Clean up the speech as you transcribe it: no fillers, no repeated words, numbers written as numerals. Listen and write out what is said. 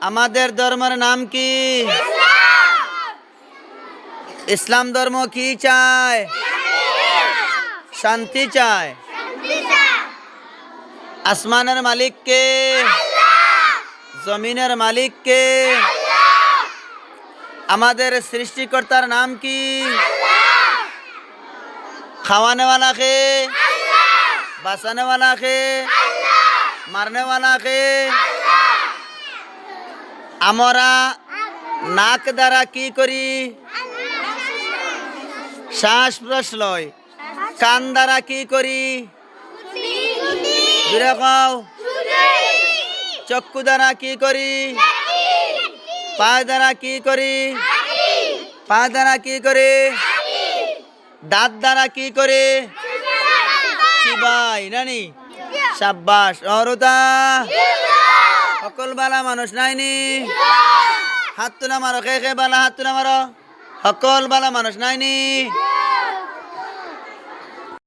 আমাদের ধর্মের নাম কি? ইসলাম ধর্ম কি চায়? শান্তি চায়। আসমানের মালিক কে? জমিনের মালিক কে? আমাদের সৃষ্টিকর্তার নাম কি? খাওয়ানে वाला কে? বাঁচানে वाला কে? মারনে वाला কে? আমরা নাক দ্বারা কি করি? শ্বাস প্রশ্বাস। কান দ্বারা কি করি? চক্ষু দ্বারা কি করি? পা দ্বারা কি করি? পা দ্বারা কি করি? দাঁত দ্বারা কি করি? চিবাই নানি সাব্বাস অরুতা সকল বালা মানুষ নাইনি হাত তুলা মারো কে কে বালা হাত তুলা মারো সকল বালা মানুষ নাইনি